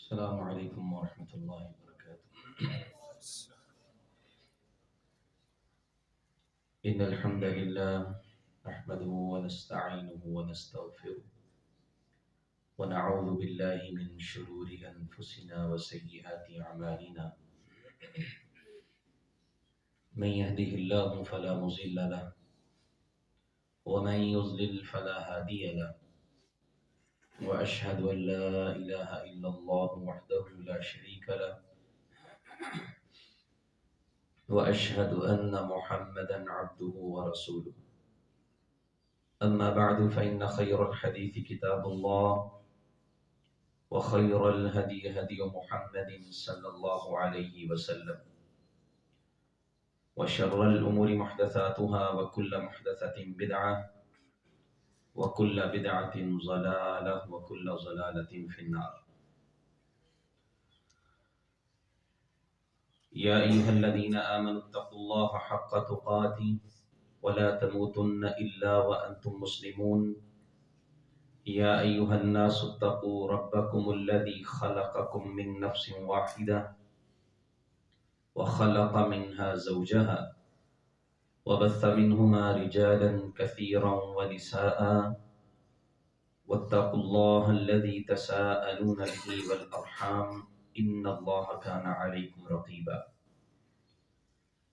السلام علیکم ورحمۃ اللہ وبرکاتہ۔ ان الحمد للہ نحمده ونستعینه ونستغفره ونعوذ باللہ من شرور انفسنا وسیئات اعمالنا من يهده الله فلا مضل له ومن يضلل فلا هادي له واشهد ان لا اله الا الله وحده لا شريك له وأشهد أن محمدا عبده ورسوله أما بعد فإن خير الحديث كتاب الله وخير الهدي هدي محمد صلى الله عليه وسلم وشر الأمور محدثاتها وكل محدثة بدعة وكل بدعة ضلالة وكل ضلالة في النار يا أيها الذين آمنوا اتقوا الله حق تقاته ولا تموتن إلا وأنتم مسلمون يا أيها الناس اتقوا ربكم الذي خلقكم من نفس واحدة وخلق منها زوجها وبث منهما رجالا كثيرا ونساء واتقوا الله الذي تساءلون به والأرحام إن الله كان عليكم رقيبا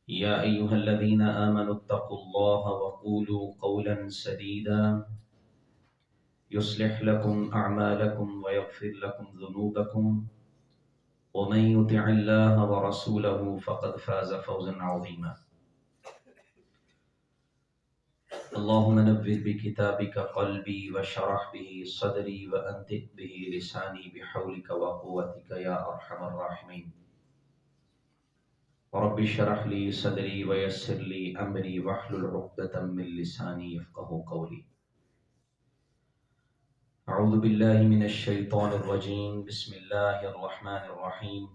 يا أيها الذين آمنوا اتقوا الله وقولوا قولا سديدا يصلح لكم أعمالكم ويغفر لكم ذنوبكم ومن يطع الله ورسوله فقد فاز فوزا عظيما اللهم نبّر بكتابك قلبي وشرح به صدري وأنطق به لساني بحولك وقوتك يا أرحم الراحمين رب اشرح لي صدري ويسر لي أمري واحلل عقدة من لساني يفقهوا قولي أعوذ بالله من الشيطان الرجيم بسم الله الرحمن الرحيم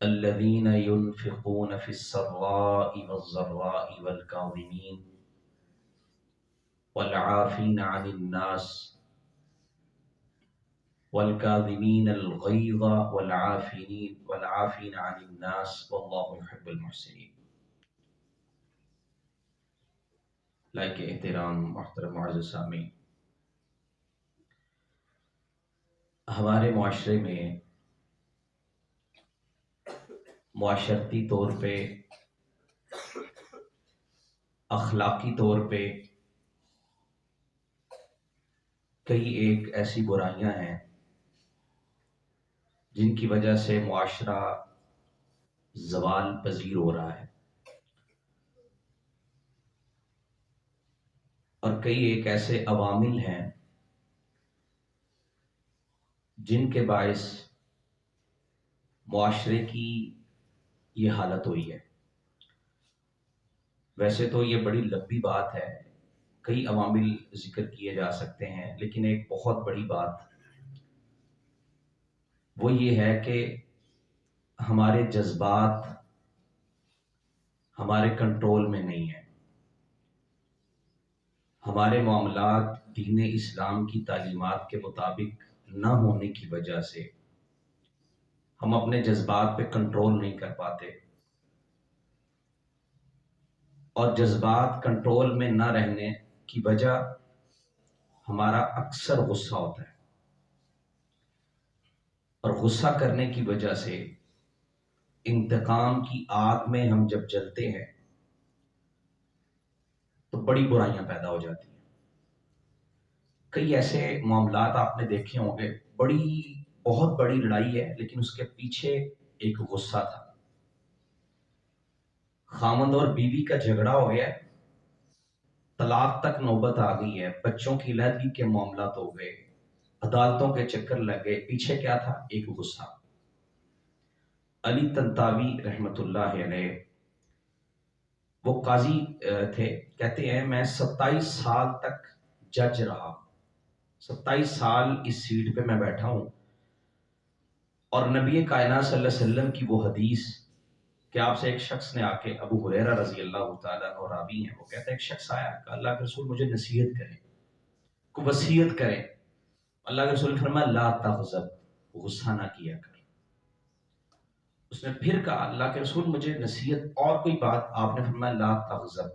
الذين ينفقون في السراء والضراء والكاظمين والعافين عن الناس والكاظمين الغيظ والعافين عن الناس والله يحب المحسنين۔ لائق احترام محترم معزز سامعین، ہمارے معاشرے میں معاشرتی طور پہ، اخلاقی طور پہ کئی ایک ایسی برائیاں ہیں جن کی وجہ سے معاشرہ زوال پذیر ہو رہا ہے، اور کئی ایک ایسے عوامل ہیں جن کے باعث معاشرے کی یہ حالت ہوئی ہے۔ ویسے تو یہ بڑی لمبی بات ہے، کئی عوامل ذکر کیے جا سکتے ہیں، لیکن ایک بہت بڑی بات وہ یہ ہے کہ ہمارے جذبات ہمارے کنٹرول میں نہیں ہیں۔ ہمارے معاملات دین اسلام کی تعلیمات کے مطابق نہ ہونے کی وجہ سے ہم اپنے جذبات پہ کنٹرول نہیں کر پاتے، اور جذبات کنٹرول میں نہ رہنے کی وجہ ہمارا اکثر غصہ ہوتا ہے، اور غصہ کرنے کی وجہ سے انتقام کی آگ میں ہم جب جلتے ہیں تو بڑی برائیاں پیدا ہو جاتی ہیں۔ کئی ایسے معاملات آپ نے دیکھے ہوں گے، بہت بڑی لڑائی ہے لیکن اس کے پیچھے ایک غصہ تھا۔ خاوند اور بیوی کا جھگڑا ہو گیا، طلاق تک نوبت آ گئی ہے، بچوں کی علیحدگی کے معاملات ہو گئے، عدالتوں کے چکر لگ گئے، پیچھے کیا تھا؟ ایک غصہ۔ علی طنطاوی رحمت اللہ علیہ وہ قاضی تھے، کہتے ہیں میں 27 سال تک جج رہا، 27 سال اس سیٹ پہ میں بیٹھا ہوں، اور نبی کائنات صلی اللہ علیہ وسلم کی وہ حدیث کہ آپ سے ایک شخص نے آ کے، ابو ہریرہ رضی اللہ تعالیٰ عنہ راوی ہیں، وہ کہتے ہیں ایک شخص آیا کہ اللہ کے رسول مجھے نصیحت کریں، کو وصیت کریں، اللہ کے رسول نے فرمایا لا تغضب، غصہ نہ کیا کر۔ اس نے پھر کہا اللہ کے رسول مجھے نصیحت اور کوئی بات، آپ نے فرمایا لا تغضب،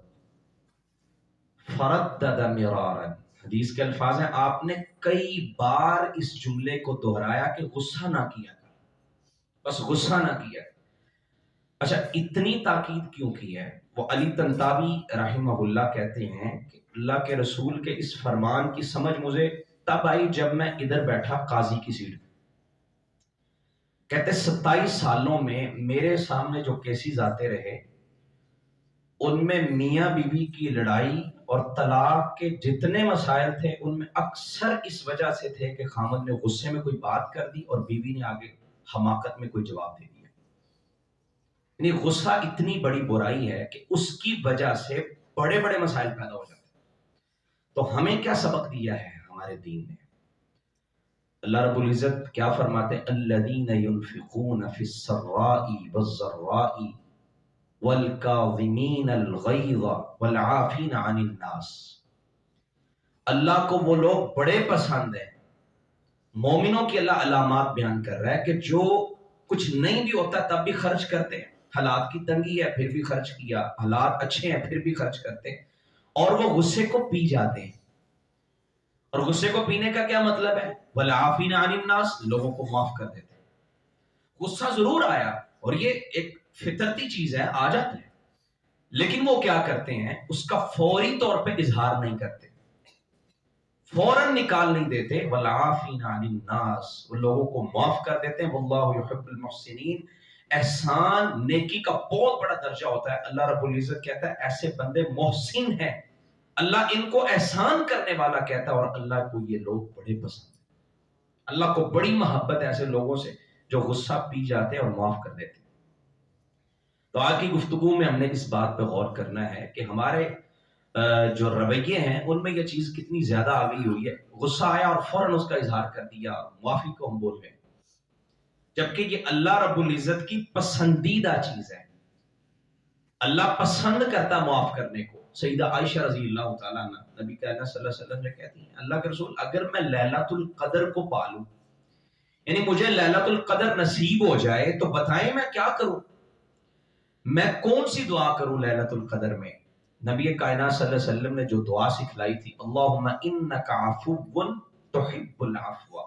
فردد مرارا، حدیث کے الفاظ ہیں آپ نے کئی بار اس جملے کو دہرایا کہ غصہ نہ کیا کر، بس غصہ نہ کیا۔ اچھا اتنی تاکید کیوں کی ہے؟ وہ علی طنطاوی رحمہ اللہ کہتے ہیں کہ اللہ کے رسول کے اس فرمان کی سمجھ مجھے تب آئی جب میں ادھر بیٹھا قاضی کی سیٹ پہ۔ کہتے 27 سالوں میں میرے سامنے جو کیسز آتے رہے ان میں میاں بیوی کی لڑائی اور طلاق کے جتنے مسائل تھے ان میں اکثر اس وجہ سے تھے کہ خامد نے غصے میں کوئی بات کر دی اور بیوی نے آگے حماقت میں کوئی جواب دے دیا۔ یعنی غصہ اتنی بڑی برائی ہے کہ اس کی وجہ سے بڑے بڑے مسائل پیدا ہو جاتے ہیں۔ تو ہمیں کیا سبق دیا ہے ہمارے دین نے؟ اللہ رب العزت کیا فرماتے ہیں؟ الذین ينفقون فی السراء والضراء والکاظمین الغیظ والعافین عن الناس۔ اللہ کو وہ لوگ بڑے پسند ہیں، مومنوں کی اللہ علامات بیان کر رہا ہے کہ جو کچھ نہیں بھی ہوتا تب بھی خرچ کرتے ہیں، حالات کی تنگی ہے پھر بھی خرچ کیا، حالات اچھے ہیں پھر بھی خرچ کرتے ہیں، اور وہ غصے کو پی جاتے ہیں۔ اور غصے کو پینے کا کیا مطلب ہے؟ والعافین عن الناس، لوگوں کو معاف کر دیتے ہیں۔ غصہ ضرور آیا اور یہ ایک فطرتی چیز ہے، آ جاتا ہے، لیکن وہ کیا کرتے ہیں اس کا فوری طور پہ اظہار نہیں کرتے، فوراً نکال نہیں دیتے۔ والعافین عن الناس، وہ لوگوں کو معاف کر دیتے ہیں۔ واللہ یحب المحسنین، احسان نیکی کا بہت بڑا درجہ ہوتا ہے۔ اللہ رب العزت کہتا ہے ایسے بندے محسن ہیں، اللہ ان کو احسان کرنے والا کہتا ہے، اور اللہ کو یہ لوگ بڑے پسند ہیں۔ اللہ کو بڑی محبت ہے ایسے لوگوں سے جو غصہ پی جاتے ہیں اور معاف کر دیتے ہیں۔ تو آج کی گفتگو میں ہم نے اس بات پہ غور کرنا ہے کہ ہمارے جو رویے ہیں ان میں یہ چیز کتنی زیادہ آ گئی ہوئی ہے۔ غصہ آیا اور فوراً اس کا اظہار کر دیا، معافی کو ہم بول گئے، جبکہ یہ اللہ رب العزت کی پسندیدہ چیز ہے۔ اللہ پسند کرتا معاف کرنے کو۔ سیدہ عائشہ رضی اللہ تعالیٰ عنہ نبی کریم صلی اللہ علیہ وسلم نے کہتی ہیں اللہ کے رسول اگر میں لیلۃ القدر کو پالوں، یعنی مجھے لیلۃ القدر نصیب ہو جائے تو بتائیں میں کیا کروں، میں کون سی دعا کروں لیلۃ القدر میں؟ نبی کائنات صلی اللہ علیہ وسلم نے جو دعا سکھلائی تھی، اللہم انک عفو تحب العفو،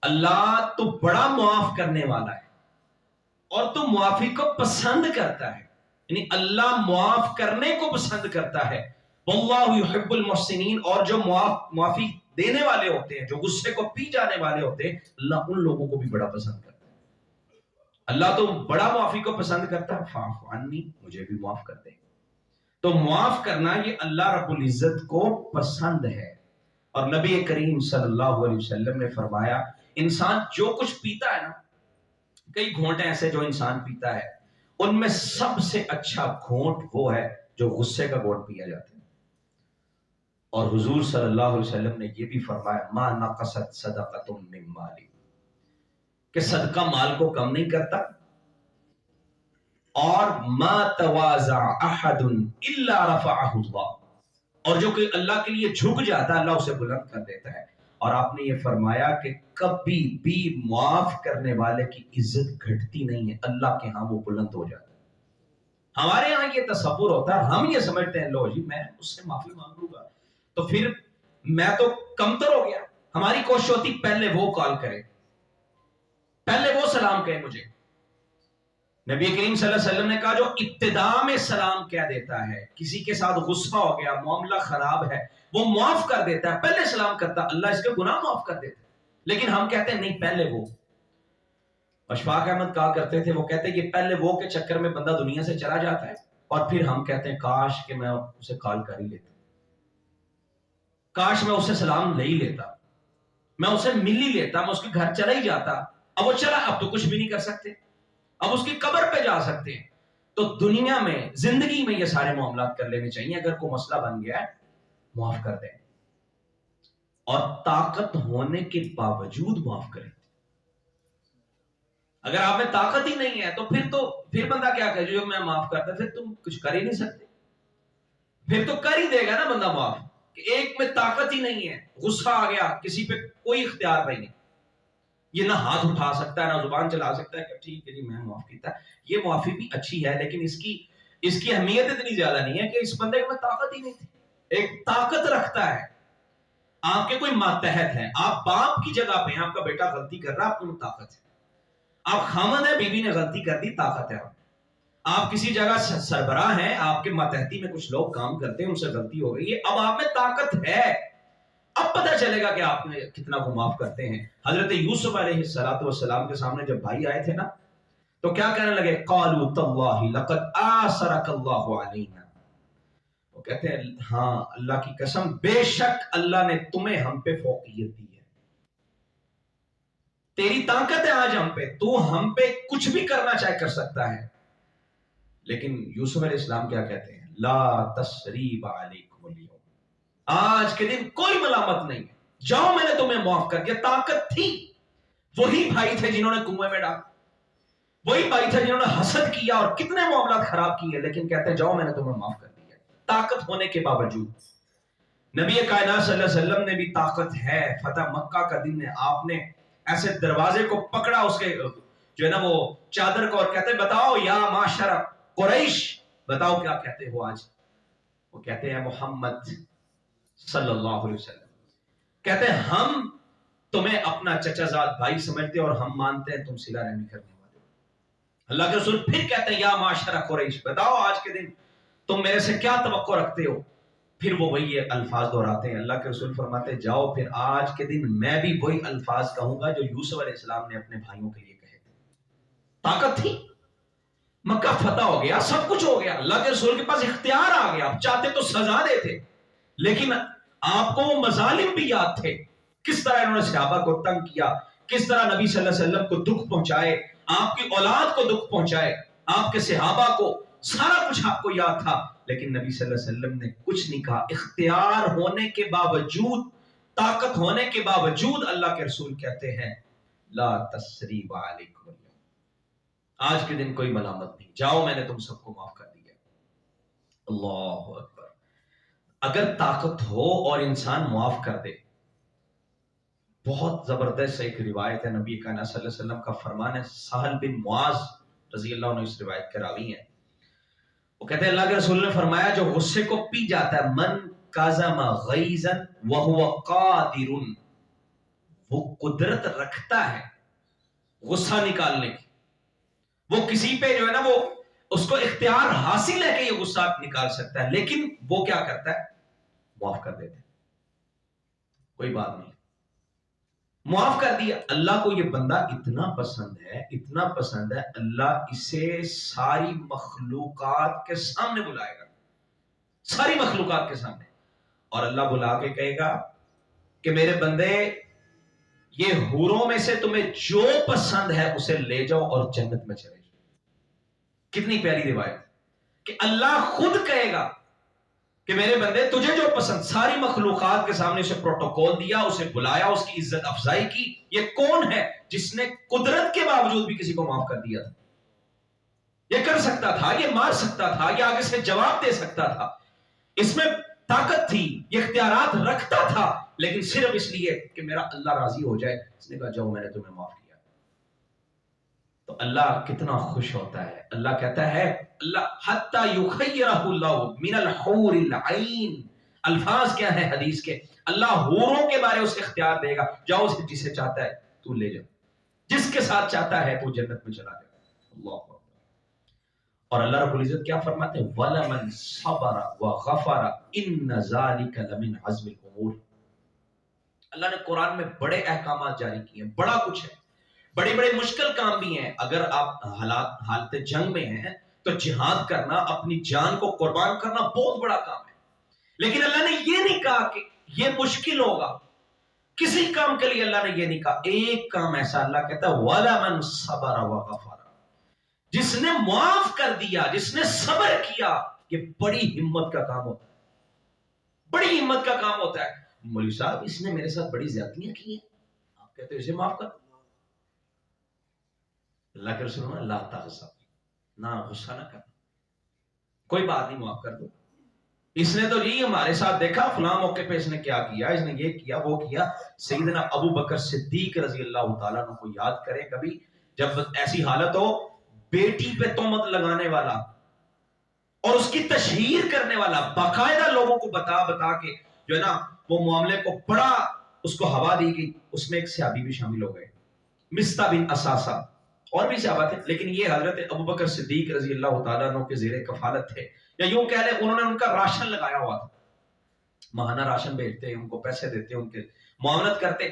اللہ تو بڑا معاف کرنے والا ہے اور تو معافی کو پسند کرتا ہے، یعنی اللہ معاف کرنے کو پسند کرتا ہے۔ واللہ یحب المحسنین، اور جو معافی دینے والے ہوتے ہیں، جو غصے کو پی جانے والے ہوتے ہیں، اللہ ان لوگوں کو بھی بڑا پسند کرتا ہے۔ اللہ تو بڑا معافی کو پسند کرتا ہے، فاعف عنی، مجھے بھی معاف کر دے۔ تو معاف کرنا یہ اللہ رب العزت کو پسند ہے۔ اور نبی کریم صلی اللہ علیہ وسلم نے فرمایا انسان جو کچھ پیتا ہے نا، کئی گھونٹ ایسے جو انسان پیتا ہے، ان میں سب سے اچھا گھونٹ وہ ہے جو غصے کا گھونٹ پیا جاتا ہے۔ اور حضور صلی اللہ علیہ وسلم نے یہ بھی فرمایا ما نقصت صدقۃ من مالی، کہ صدقہ مال کو کم نہیں کرتا، اور ما تواضع احد الا رفعہ اللہ، اور جو کہ اللہ کے لیے جھک جاتا ہے اللہ اسے بلند کر دیتا ہے۔ اور آپ نے یہ فرمایا کہ کبھی بھی معاف کرنے والے کی عزت گھٹتی نہیں ہے، اللہ کے ہاں وہ بلند ہو جاتا ہے۔ ہمارے ہاں یہ تصور ہوتا ہے، ہم یہ سمجھتے ہیں لو جی میں اس سے معافی مانگ لوں گا تو پھر میں تو کمتر ہو گیا۔ ہماری کوشش ہوتی پہلے وہ کال کرے، پہلے وہ سلام کہے مجھے۔ نبی کریم صلی اللہ علیہ وسلم نے کہا جو ابتدا میں سلام کہہ دیتا ہے، کسی کے ساتھ غصہ ہو گیا، معاملہ خراب ہے، وہ معاف کر دیتا ہے، پہلے سلام کرتا، اللہ اس کے گناہ معاف کر دیتا ہے۔ لیکن ہم کہتے ہیں نہیں پہلے وہ۔ اشفاق احمد کہا کرتے تھے، وہ کہتے ہیں کہ پہلے وہ کے چکر میں بندہ دنیا سے چلا جاتا ہے، اور پھر ہم کہتے ہیں کاش کہ میں اسے کال کر ہی لیتا، کاش میں اسے سلام لے ہی لیتا، میں اسے مل ہی لیتا، میں اس کے گھر چلا ہی جاتا۔ اب وہ چلا، اب تو کچھ بھی نہیں کر سکتے، اب اس کی قبر پہ جا سکتے ہیں۔ تو دنیا میں زندگی میں یہ سارے معاملات کر لینے چاہیے، اگر کوئی مسئلہ بن گیا ہے معاف کر دیں، اور طاقت ہونے کے باوجود معاف کریں۔ اگر آپ میں طاقت ہی نہیں ہے تو پھر بندہ کیا کہے جو میں معاف کرتا، پھر تم کچھ کر ہی نہیں سکتے، پھر تو کر ہی دے گا نا بندہ معاف۔ کہ ایک میں طاقت ہی نہیں ہے، غصہ آ گیا، کسی پہ کوئی اختیار نہیں ہے، یہ نہ ہاتھ اٹھا سکتا ہے نہ زبان چلا سکتا ہے کہ ٹھیک ہے جی میں معاف کیتا ہے. یہ معافی بھی اچھی ہے لیکن اس کی اہمیت اتنی زیادہ نہیں ہے کہ اس بندے میں طاقت ہی نہیں تھی. ایک طاقت رکھتا ہے. آپ کے کوئی ماتحت ہے، آپ باپ کی جگہ پہ ہیں، آپ کا بیٹا غلطی کر رہا ہے، آپ کو طاقت ہے. آپ خامد ہیں، بیوی نے غلطی کر دی، طاقت ہے. آپ کسی جگہ سربراہ ہیں، آپ کے ماتحتی میں کچھ لوگ کام کرتے ہیں، ان سے غلطی ہو گئی ہے، اب آپ میں طاقت ہے. اب پتہ چلے گا کہ آپ نے کتنا کو معاف کرتے ہیں. حضرت یوسف علیہ السلام کے سامنے جب بھائی آئے تھے نا تو کیا کہنے لگے؟ قالوا تاللہ لقد آثرک اللہ علینا. وہ کہتے ہیں ہاں اللہ کی قسم بے شک اللہ نے تمہیں ہم پہ فوقیت دی ہے. تیری طاقت ہے آج ہم پہ، تو ہم پہ کچھ بھی کرنا چاہے کر سکتا ہے. لیکن یوسف علیہ السلام کیا کہتے ہیں؟ لا تثریب علیکم اليوم، آج کے دن کوئی ملامت نہیں ہے، جاؤ میں نے تمہیں معاف کر دیا. طاقت تھی. وہی بھائی تھے جنہوں نے کنویں میں ڈالا، وہی بھائی تھے جنہوں نے حسد کیا اور کتنے معاملات خراب کیے، لیکن کہتے ہیں جاؤ میں نے تمہیں معاف کر دیا. طاقت ہونے کے باوجود نبی کائنات صلی اللہ علیہ وسلم نے بھی طاقت ہے. فتح مکہ کا دن ہے، آپ نے ایسے دروازے کو پکڑا، اس کے جو ہے نا وہ چادر کو، اور کہتے ہیں بتاؤ یا معاشر قریش، بتاؤ کیا کہتے ہو آج. وہ کہتے ہیں محمد صلی اللہ علیہ وسلم کہتے ہیں ہم تمہیں اپنا چچا زاد بھائی سمجھتے اور ہم مانتے ہیں تم صلہ رحمی کرنے والے. اللہ کے رسول پھر کہتے ہیں یا معاشر قریش، بتاؤ آج کے دن تم میرے سے کیا توقع رکھتے ہو. پھر وہ وہی الفاظ دہراتے ہیں. اللہ کے رسول فرماتے ہیں جاؤ پھر آج کے دن میں بھی وہی الفاظ کہوں گا جو یوسف علیہ السلام نے اپنے بھائیوں کے لیے کہے تھے. طاقت تھی، مکہ فتح ہو گیا، سب کچھ ہو گیا، اللہ کے رسول کے پاس اختیار آ گیا. آپ چاہتے تو سزا دیتے، لیکن آپ کو وہ مظالم بھی یاد تھے، کس طرح انہوں نے صحابہ کو تنگ کیا، کس طرح نبی صلی اللہ علیہ وسلم کو دکھ پہنچائے، آپ کی اولاد کو دکھ پہنچائے، آپ کے صحابہ کو، سارا کچھ آپ کو یاد تھا. لیکن نبی صلی اللہ علیہ وسلم نے کچھ نہیں کہا. اختیار ہونے کے باوجود، طاقت ہونے کے باوجود اللہ کے رسول کہتے ہیں لا تثریب علیکم، آج کے دن کوئی ملامت نہیں، جاؤ میں نے تم سب کو معاف کر دیا. اللہ اکبر. اگر طاقت ہو اور انسان معاف کر دے، بہت زبردست ایک روایت ہے نبی کائنات صلی اللہ علیہ وسلم کا فرمان ہے. سہل بن معاذ رضی اللہ عنہ اس روایت کے راوی ہیں. وہ کہتے ہیں اللہ کے رسول نے فرمایا جو غصے کو پی جاتا ہے، من کاظم غیظا وهو قادر، وہ قدرت رکھتا ہے غصہ نکالنے کی. وہ کسی پہ جو ہے نا وہ اس کو اختیار حاصل ہے کہ یہ غصہ نکال سکتا ہے، لیکن وہ کیا کرتا ہے؟ معاف کر دیتے ہیں. کوئی بات نہیں، معاف کر دیا. اللہ کو یہ بندہ اتنا پسند ہے، اتنا پسند ہے، اللہ اسے ساری مخلوقات کے سامنے بلائے گا، ساری مخلوقات کے سامنے، اور اللہ بلا کے کہے گا کہ میرے بندے یہ حوروں میں سے تمہیں جو پسند ہے اسے لے جاؤ اور جنت میں چلے جاؤ. کتنی پیاری روایت کہ اللہ خود کہے گا کہ میرے بندے تجھے جو پسند، ساری مخلوقات کے سامنے اسے پروٹوکول دیا، اسے بلایا، اس کی عزت افزائی کی. یہ کون ہے جس نے قدرت کے باوجود بھی کسی کو معاف کر دیا تھا؟ یہ کر سکتا تھا، یہ مار سکتا تھا، یہ آگے سے جواب دے سکتا تھا، اس میں طاقت تھی، یہ اختیارات رکھتا تھا، لیکن صرف اس لیے کہ میرا اللہ راضی ہو جائے اس نے کہا جاؤ میں نے تمہیں معاف کیا. تو اللہ کتنا خوش ہوتا ہے. اللہ کہتا ہے اللہ حتی یخیرہ اللہ من الحور العین. الفاظ کیا ہے حدیث کے؟ اللہ حوروں کے بارے اسے اختیار دے گا، جاؤ اسے جسے چاہتا ہے تو لے جا، جس کے ساتھ چاہتا ہے تو جنت میں چلا جائے. اللہ اکبر. اور اللہ رب العزت کیا فرماتے ہیں؟ وَلَمَنْ صَبَرَ وَغَفَرَ إِنَّ ذَلِكَ لَمِنْ عَزْمِ الْأُمُورِ. اللہ نے قرآن میں بڑے احکامات جاری کیے ہیں، بڑا کچھ ہے، بڑے بڑے مشکل کام بھی ہیں. اگر آپ حالت جنگ میں ہیں تو جہاد کرنا، اپنی جان کو قربان کرنا بہت بڑا کام ہے. لیکن اللہ نے یہ نہیں کہا کہ یہ مشکل ہوگا، کسی کام کے لیے اللہ نے یہ نہیں کہا. ایک کام ایسا اللہ کہتا ہے وَلَمَنْ صَبَرَ وَغَفَرَ، جس نے معاف کر دیا، جس نے صبر کیا. یہ بڑی ہمت کا کام ہوتا ہے، بڑی ہمت کا کام ہوتا ہے. مولوی صاحب اس نے میرے ساتھ بڑی زیادتیاں کی ہیں، آپ کہتے ہیں اسے معاف کر. اللہ کے رسول نے لا تغضب، نہ غصہ نہ کرنا، کوئی بات نہیں معاف کر دو. اس نے تو جی ہمارے ساتھ دیکھا فلاں موقع پہ اس نے کیا کیا، اس نے یہ کیا وہ کیا. سیدنا ابو بکر صدیق رضی اللہ تعالیٰ عنہ کو یاد کریں کبھی، جب ایسی حالت ہو بیٹی پہ تہمت لگانے والا اور اس کی تشہیر کرنے والا، باقاعدہ لوگوں کو بتا بتا کے جو ہے نا وہ معاملے کو بڑا اس کو ہوا دی گئی. اس میں ایک صحابی بھی شامل ہو گئے، مستہ بن اساسہ، اور بھی صحابہ تھے، لیکن یہ حضرت ابو بکر صدیق رضی اللہ تعالیٰ عنہ کے زیر کفالت تھے، یا یوں کہہ لیں انہوں نے ان کا راشن لگایا ہوا تھا، ماہانہ راشن بھیجتے، ان کو پیسے دیتے، ان کے معاونت کرتے.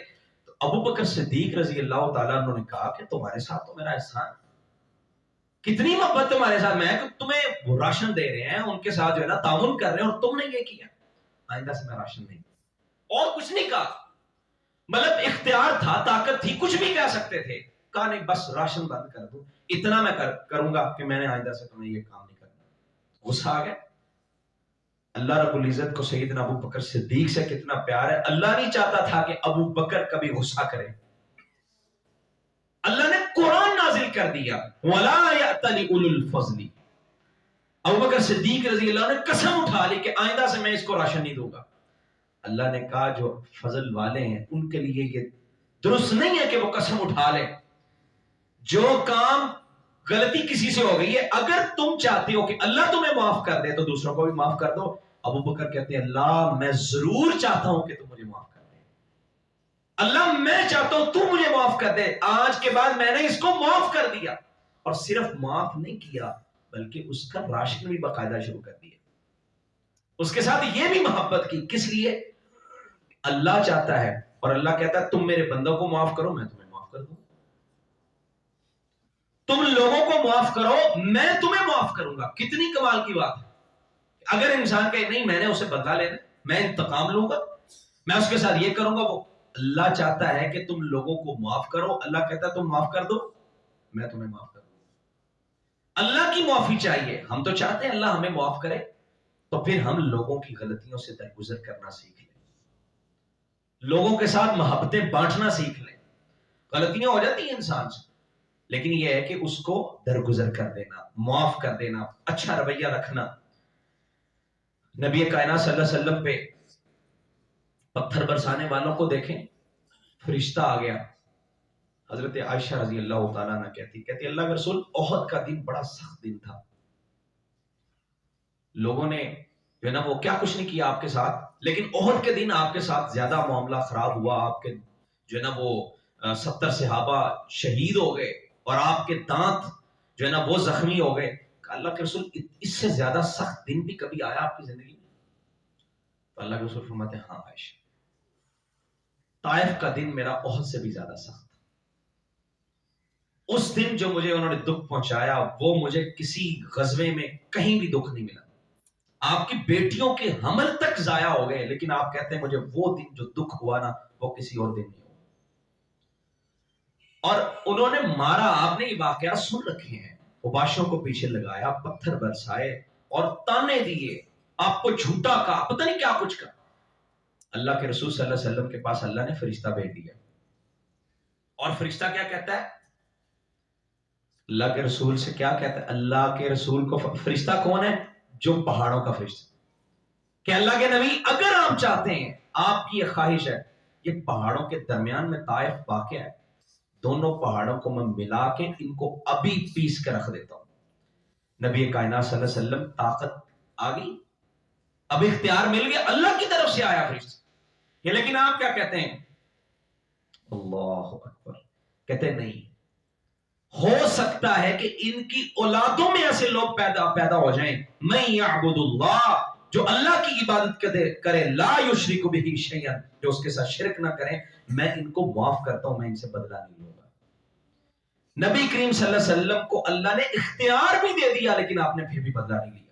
تو ابو بکر صدیق رضی اللہ تعالیٰ عنہ نے کہا کہ تمہارے ساتھ تو میرا احسان، کتنی محبت تمہارے ساتھ، میں تمہیں راشن دے رہے ہیں، ان کے ساتھ جو ہے نا تعاون کر رہے ہیں، اور تم نے یہ کیا، آئندہ سے میں راشن نہیں. اور کچھ نہیں کہا، مطلب اختیار تھا، طاقت تھی، کچھ بھی کہہ سکتے تھے، کہا نہیں بس راشن بند کر دو، اتنا میں کروں گا کہ میں نے آئندہ سے تمہیں یہ کام نہیں کرنا. غصہ آ گیا. اللہ رب العزت کو سیدنا ابو بکر صدیق سے کتنا پیار ہے، اللہ نہیں چاہتا تھا کہ ابو بکر کبھی غصہ کرے. اللہ نے قرآن نازل کر دیا، وَلَا يَأْتَلِ أُولُو الْفَضْلِ. ابو بکر صدیق رضی اللہ نے قسم اٹھا لی کہ آئندہ سے میں اس کو راشن نہیں دوں گا. اللہ نے کہا جو فضل والے ہیں ان کے لیے یہ درست نہیں ہے کہ وہ قسم اٹھا لے. جو کام غلطی کسی سے ہو گئی ہے، اگر تم چاہتے ہو کہ اللہ تمہیں معاف کر دے تو دوسروں کو بھی معاف کر دو. ابو بکر کہتے ہیں اللہ میں ضرور چاہتا ہوں کہ تم مجھے معاف کر دے، اللہ میں چاہتا ہوں تو مجھے معاف کر دے. آج کے بعد میں نے اس کو معاف کر دیا، اور صرف معاف نہیں کیا بلکہ اس کا راشن بھی باقاعدہ شروع کر دیا. اس کے ساتھ یہ بھی محبت کی، کس لیے؟ اللہ چاہتا ہے اور اللہ کہتا ہے تم میرے بندوں کو معاف کرو میں تمہیں معاف کر دوں، تم لوگوں کو معاف کرو میں تمہیں معاف کروں گا. کتنی کمال کی بات ہے. اگر انسان کہے نہیں میں نے اسے بدلہ لینا، میں انتقام لوں گا، میں اس کے ساتھ یہ کروں گا وہ، اللہ چاہتا ہے کہ تم لوگوں کو معاف کرو. اللہ کہتا ہے تم معاف کر دو میں تمہیں معاف کر دوں. اللہ کی معافی چاہیے. ہم تو چاہتے ہیں اللہ ہمیں معاف کرے، تو پھر ہم لوگوں کی غلطیوں سے درگزر کرنا سیکھ لیں، لوگوں کے ساتھ محبتیں بانٹنا سیکھ لیں. غلطیاں ہو جاتی ہیں انسان سے، لیکن یہ ہے کہ اس کو درگزر کر دینا، معاف کر دینا، اچھا رویہ رکھنا. نبی کائنات صلی اللہ علیہ وسلم پہ پتھر برسانے والوں کو دیکھیں، فرشتہ آ گیا. حضرت عائشہ رضی اللہ تعالیٰ عنہ کہتی اللہ کے رسول احد کا دن بڑا سخت دن تھا، لوگوں نے جو ہے نا وہ کیا کچھ نہیں کیا آپ کے ساتھ، لیکن احد کے دن آپ کے ساتھ زیادہ معاملہ خراب ہوا. آپ کے جو ہے نا وہ 70 صحابہ شہید ہو گئے اور آپ کے دانت جو ہے نا وہ زخمی ہو گئے. اللہ کے رسول اس سے زیادہ سخت دن بھی کبھی آیا آپ کی زندگی میں؟ تو اللہ کے رسول فرماتے ہیں ہاں عائشہ، طائف کا دن میرا احد سے بھی زیادہ سخت تھا. اس دن جو مجھے انہوں نے دکھ پہنچایا وہ مجھے کسی غزوے میں کہیں بھی دکھ نہیں ملا. آپ کی بیٹیوں کے حمل تک ضائع ہو گئے، لیکن آپ کہتے ہیں مجھے وہ دن جو دکھ ہوا نا وہ کسی اور دن نہیں ہوا. اور انہوں نے مارا، آپ نے یہ واقعات سن رکھے ہیں، اوباشوں کو پیچھے لگایا، پتھر برسائے اور تانے دیے، آپ کو جھوٹا کہا، پتہ نہیں کیا کچھ کہا. اللہ کے رسول صلی اللہ علیہ وسلم کے پاس اللہ نے فرشتہ بھیج دیا، اور فرشتہ کیا کہتا ہے؟ اللہ کے رسول سے کیا کہتا ہے؟ اللہ کے رسول کو فرشتہ کون ہے؟ جو پہاڑوں کا فرشتہ، کہ اللہ کے نبی اگر آپ چاہتے ہیں، آپ کی یہ خواہش ہے، یہ پہاڑوں کے درمیان میں طائف واقع ہے، دونوں پہاڑوں کو میں ملا کے ان کو ابھی پیس کے رکھ دیتا ہوں. نبی کائنات صلی اللہ علیہ وسلم طاقت آ گئی، اب اختیار مل گیا، اللہ کی طرف سے آیا فرشتہ. یہ لیکن آپ کیا کہتے ہیں؟ اللہ اکبر، کہتے ہیں نہیں ہو سکتا ہے کہ ان کی اولادوں میں ایسے لوگ پیدا ہو جائیں، من یعبد اللہ، جو اللہ کی عبادت کرے، لا یشرک بہ شیئا، جو اس کے ساتھ شرک نہ کریں، میں ان کو معاف کرتا ہوں، میں ان سے بدلہ نہیں لوں گا. نبی کریم صلی اللہ علیہ وسلم کو اللہ نے اختیار بھی دے دیا، لیکن آپ نے پھر بھی بدلہ نہیں لیا.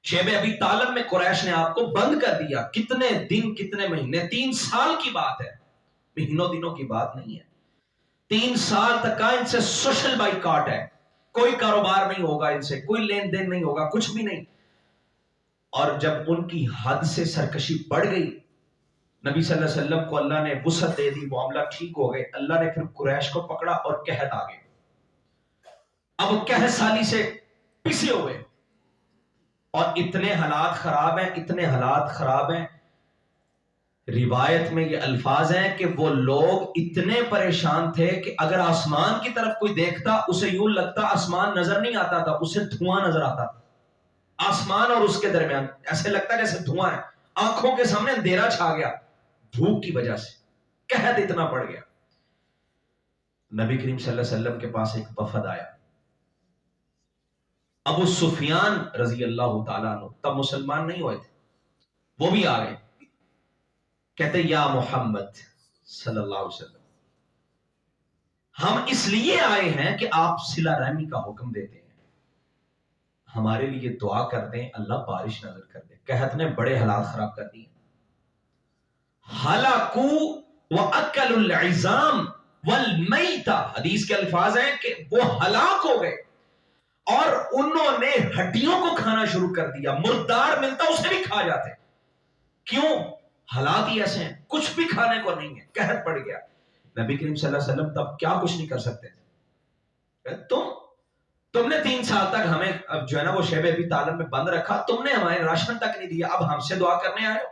شیب ابی طالب میں قریش نے آپ کو بند کر دیا، کتنے دن کتنے مہینے، 3 سال کی بات ہے، مہینوں دنوں کی بات نہیں ہے. 3 سال تک کا ان سے سوشل بائیکاٹ ہے، کوئی کاروبار نہیں ہوگا ان سے، کوئی لین دین نہیں ہوگا، کچھ بھی نہیں. اور جب ان کی حد سے سرکشی بڑھ گئی، نبی صلی اللہ علیہ وسلم کو اللہ نے وسعت دے دی، معاملہ ٹھیک ہو گئے، اللہ نے پھر قریش کو پکڑا اور قحط آ گئے. اب قحط سالی سے پسے ہوئے، اور اتنے حالات خراب ہیں، اتنے حالات خراب ہیں، روایت میں یہ الفاظ ہیں کہ وہ لوگ اتنے پریشان تھے کہ اگر آسمان کی طرف کوئی دیکھتا اسے یوں لگتا آسمان نظر نہیں آتا تھا، اسے دھواں نظر آتا تھا، آسمان اور اس کے درمیان ایسے لگتا جیسے دھواں ہے، آنکھوں کے سامنے اندھیرا چھا گیا دھوپ کی وجہ سے، قحط اتنا پڑ گیا۔ نبی کریم صلی اللہ علیہ وسلم کے پاس ایک وفد آیا، ابو سفیان رضی اللہ تعالیٰ عنہ، تب مسلمان نہیں ہوئے تھے، وہ بھی آ گئے، کہتے یا محمد صلی اللہ علیہ وسلم، ہم اس لیے آئے ہیں کہ آپ صلہ رحمی کا حکم دیتے ہیں، ہمارے لیے دعا کر دیں اللہ بارش نظر کر دے، قحط نے بڑے حالات خراب کر دیے، ہلاکو واکل العظام والمیتہ، حدیث کے الفاظ ہیں کہ وہ ہلاک ہو گئے اور انہوں نے ہڈیوں کو کھانا شروع کر دیا، مردار ملتا اسے بھی کھا جاتے، کیوں؟ حالات ہی ایسے ہیں، کچھ بھی کھانے کو نہیں ہے، قحط پڑ گیا۔ نبی کریم صلی اللہ علیہ وسلم تب کیا کچھ نہیں کر سکتے تھے، تم نے 3 سال تک ہمیں اب جو ہے نا وہ شیب ابی طالب میں بند رکھا، تم نے ہمارے راشن تک نہیں دیا، اب ہم سے دعا کرنے آئے ہو،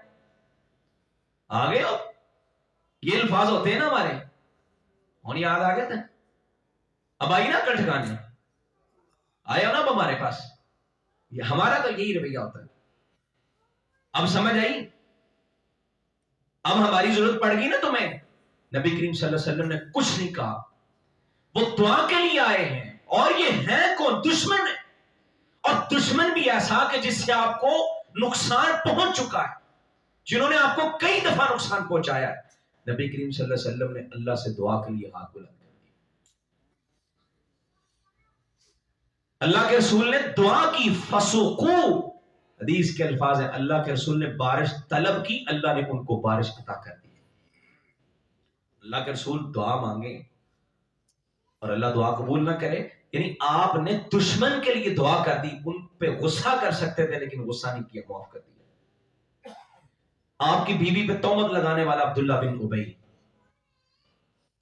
آگے ہو، یہ الفاظ ہوتے ہیں نا ہمارے، اور یاد آ گئے تھے، اب آئی نا کل ٹھکانے، آئے ہو نا اب ہمارے پاس، ہمارا تو یہی رویہ ہوتا ہے، اب سمجھ آئی، اب ہماری ضرورت پڑ گئی نا تمہیں۔ نبی کریم صلی اللہ علیہ وسلم نے کچھ نہیں کہا، وہ دعا کے لیے آئے ہیں، اور یہ ہیں کون؟ دشمن ہے، اور دشمن بھی ایسا کہ جس سے آپ کو نقصان پہنچ چکا ہے، جنہوں نے آپ کو کئی دفعہ نقصان پہنچایا ہے۔ نبی کریم صلی اللہ علیہ وسلم نے اللہ سے دعا کے لیے ہاتھ بلند کر دیا، اللہ کے رسول نے دعا کی، فسوقو، حدیث کے الفاظ ہیں اللہ کے رسول نے بارش طلب کی، اللہ نے ان کو بارش عطا کر دی۔ اللہ کے رسول دعا مانگے اور اللہ دعا قبول نہ کرے، یعنی آپ نے دشمن کے لیے دعا کر دی، ان پہ غصہ کر سکتے تھے لیکن غصہ نہیں کیا، معاف کر دیا۔ آپ کی بیوی پہ تہمت لگانے والا عبداللہ بن ابی،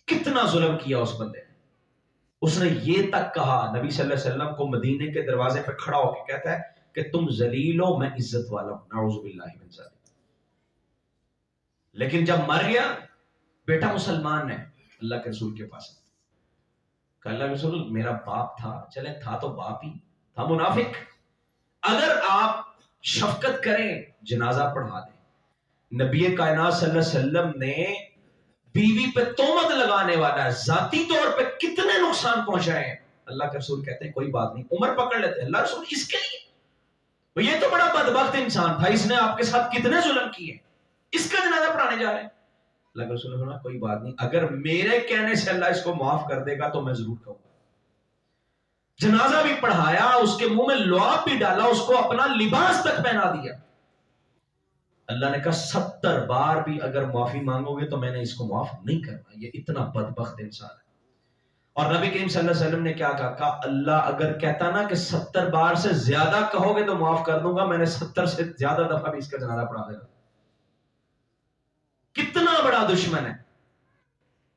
کتنا ظلم کیا اس بندے نے، اس نے یہ تک کہا، نبی صلی اللہ علیہ وسلم کو مدینے کے دروازے پہ کھڑا ہو کے کہتا ہے کہ تم ذلیل ہو، میں عزت والا ہوں، نعوذ باللہ من ذالک۔ لیکن جب مر گیا، بیٹا مسلمان ہے، اللہ کے رسول کے پاس کہ اللہ کے رسول میرا باپ تھا، چلے تھا تو باپ ہی تھا، منافق، اگر آپ شفقت کریں جنازہ پڑھا دیں۔ نبی کائنات صلی اللہ علیہ وسلم نے بیوی پہ تہمت لگانے والا ہے، ذاتی طور پہ کتنے نقصان پہنچائے ہیں، اللہ کے رسول کہتے ہیں کوئی بات نہیں، عمر پکڑ لیتے ہیں، اللہ رسول اس کے لیے، یہ تو بڑا بدبخت انسان تھا، اس نے آپ کے ساتھ کتنے ظلم کیے، اس کا جنازہ پڑھانے جا رہے ہیں۔ اللہ کے رسول نے فرمایا کوئی بات نہیں، اگر میرے کہنے سے اللہ اس کو معاف کر دے گا تو میں ضرور کہوں گا۔ جنازہ بھی پڑھایا، اس کے منہ میں لعاب بھی ڈالا، اس کو اپنا لباس تک پہنا دیا۔ اللہ نے کہا 70 بار بھی اگر معافی مانگو گے تو میں نے اس کو معاف نہیں کرنا، یہ اتنا بدبخت انسان ہے۔ اور نبی کریم صلی اللہ علیہ وسلم نے کیا کہا، اللہ اگر کہتا نا کہ 70 بار سے زیادہ کہو گے تو معاف کر دوں گا، میں نے 70 سے زیادہ دفعہ بھی اس کا جنازہ پڑھا دے گا۔ کتنا بڑا دشمن ہے،